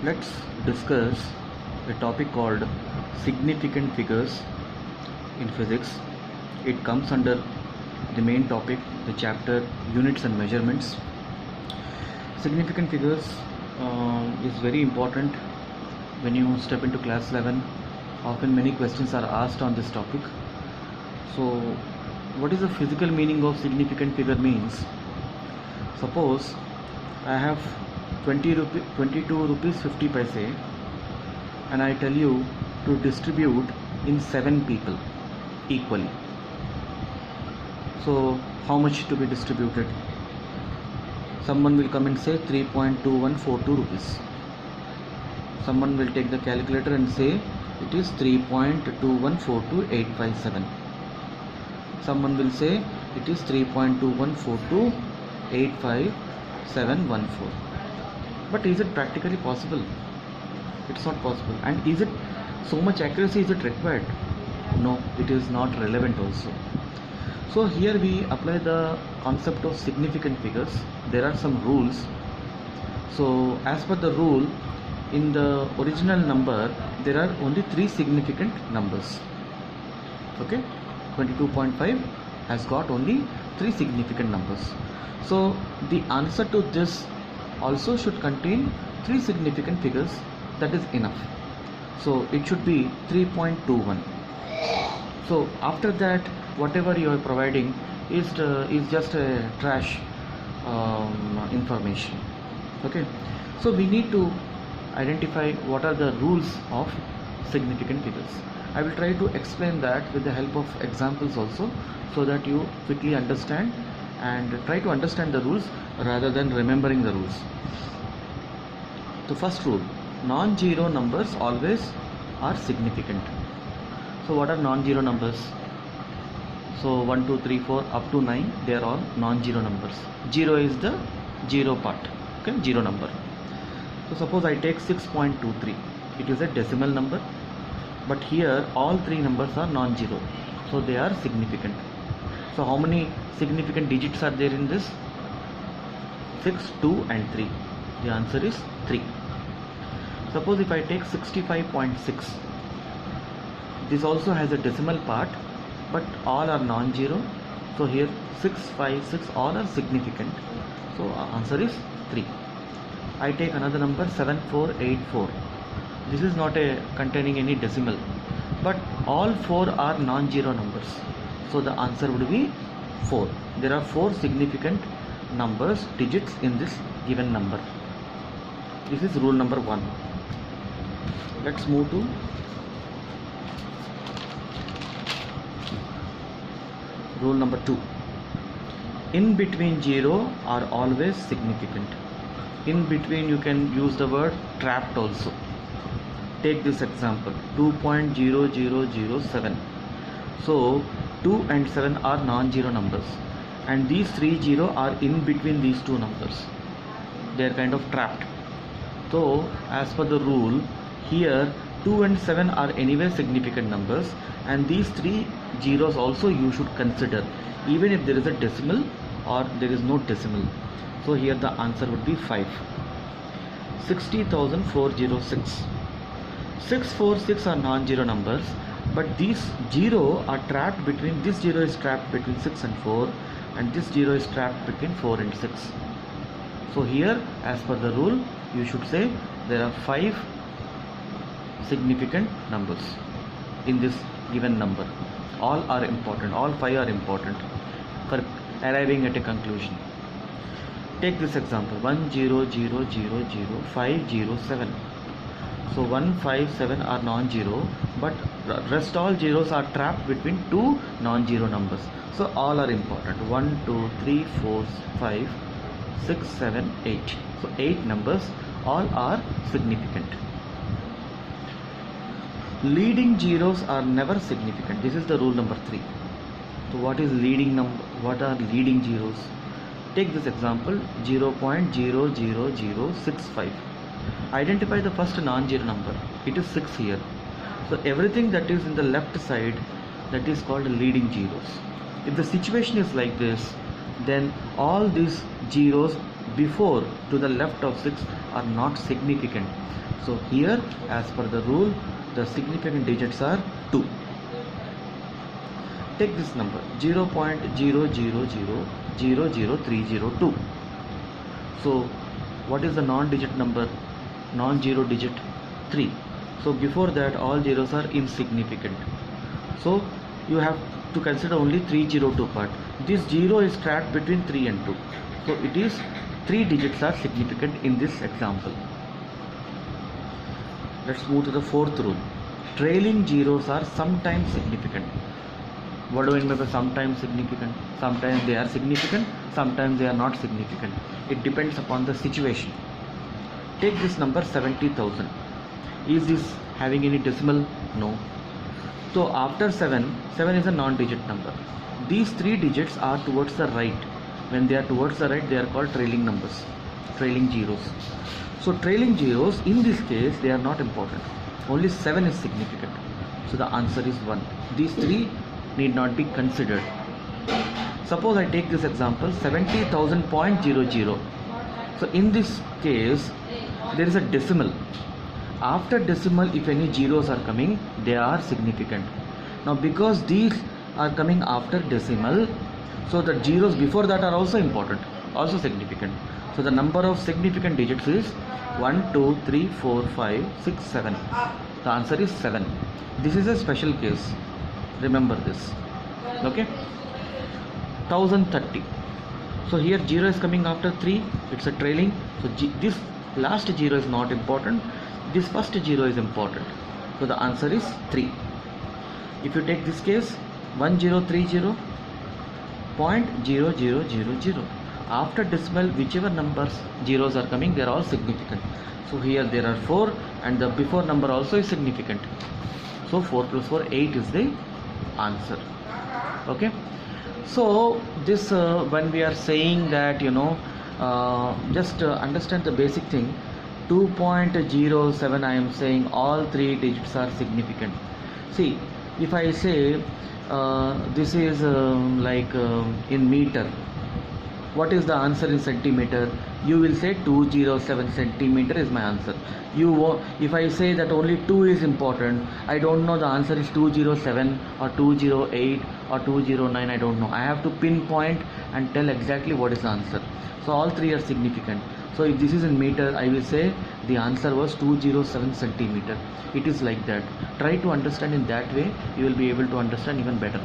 Let's discuss a topic called significant figures in physics. It comes under the main topic, the chapter units and measurements. Significant figures is very important when you step into class 11. Often many questions are asked on this topic. So what is the physical meaning of significant figure means? Suppose I have 22 rupees 50 paise and I tell you to distribute in 7 people equally. So how much to be distributed? Someone will come and say 3.2142 rupees. Someone will take the calculator and say it is 3.2142857. Someone will say it is 3.214285714. But is it practically possible? It's not possible. And is it so much accuracy is it required? No, it is not relevant also. So here we apply the concept of significant figures. There are some rules. So as per the rule, in the original number there are only 3 significant numbers. Okay, 22.5 has got only 3 significant numbers. So the answer to this also should contain 3 significant figures. That is enough. So it should be 3.21. So after that, whatever you are providing is just a trash information. Okay, so we need to identify what are the rules of significant figures. I will try to explain that with the help of examples also, so that you quickly understand and try to understand the rules rather than remembering the rules. The first rule: non-zero numbers always are significant. So what are non-zero numbers? So 1, 2, 3, 4 up to 9, they are all non-zero numbers. 0 is the zero part. Okay, zero number. So suppose I take 6.23. It is a decimal number, but here all 3 numbers are non-zero, so they are significant. So how many significant digits are there in this? 6, 2 and 3. The answer is 3. Suppose if I take 65.6, this also has a decimal part, but all are non-zero. So here 6, 5, 6 all are significant. So our answer is 3. I take another number 7484. This is not containing any decimal, but all 4 are non-zero numbers. So the answer would be 4. There are 4 significant numbers, digits in this given number. This is rule number 1. Let's move to rule number 2. In between zero are always significant. In between you can use the word trapped also. Take this example, 2.0007. So 2 and 7 are non-zero numbers, and these 3 0 are in between these 2 numbers. They are kind of trapped. So as per the rule, here 2 and 7 are anyway significant numbers, and these 3 zeros also you should consider, even if there is a decimal or there is no decimal. So here the answer would be 5. 60,406. 6, 4, 6 are non-zero numbers, but these 0 are trapped between, this 0 is trapped between 6 and 4, and this 0 is trapped between 4 and 6. So here, as per the rule, you should say there are 5 significant numbers in this given number. All are important, all 5 are important for arriving at a conclusion. Take this example, 1000507. So 1, 5, 7 are non-zero, but rest all zeros are trapped between 2 non-zero numbers. So all are important. 1, 2, 3, 4, 5, 6, 7, 8. So 8 numbers, all are significant. Leading zeros are never significant. This is the rule number 3. So what is leading number? What are leading zeros? Take this example, 0.00065. Identify the first non-zero number. It is 6 here. So everything that is in the left side, that is called leading zeros. If the situation is like this, then all these zeros before to the left of 6 are not significant. So here, as per the rule, the significant digits are 2. Take this number 0.000000302. So what is the non-digit number? Non-zero digit 3. So before that all zeros are insignificant. So you have to consider only 302 part. This 0 is trapped between 3 and 2. So it is 3 digits are significant in this example. Let's move to the fourth rule. Trailing zeros are sometimes significant. What do I mean by sometimes significant? Sometimes they are significant, sometimes they are not significant. It depends upon the situation. Take this number 70,000. Is this having any decimal? No. So after 7 is a non-digit number. These 3 digits are towards the right. When they are towards the right, they are called trailing numbers, trailing zeros. So trailing zeros, in this case, they are not important. Only 7 is significant. So the answer is 1. These 3 need not be considered. Suppose I take this example 70,000.00. So in this case there is a decimal. After decimal, if any zeros are coming, they are significant. Now because these are coming after decimal, so the zeros before that are also important, also significant. So the number of significant digits is 1, 2, 3, 4, 5, 6, 7. The answer is 7. This is a special case. Remember this. Okay. 1030. So here 0 is coming after 3. It's a trailing. So this last 0 is not important. This first 0 is important. So the answer is 3. If you take this case 1030.0000. After decimal, whichever numbers zeros are coming, they are all significant. So here there are 4 and the before number also is significant. So 4 plus 4, 8 is the answer. Okay. So this when we are saying that, just understand the basic thing. 2.07, I am saying all 3 digits are significant. See, if I say this is in meter, what is the answer in centimeter? You will say 207 centimeter is my answer. If I say that only 2 is important, I don't know the answer is 207 or 208 or 209, I don't know. I have to pinpoint and tell exactly what is the answer. So all 3 are significant. So if this is in meter, I will say the answer was 207 centimeter. It is like that. Try to understand in that way, you will be able to understand even better.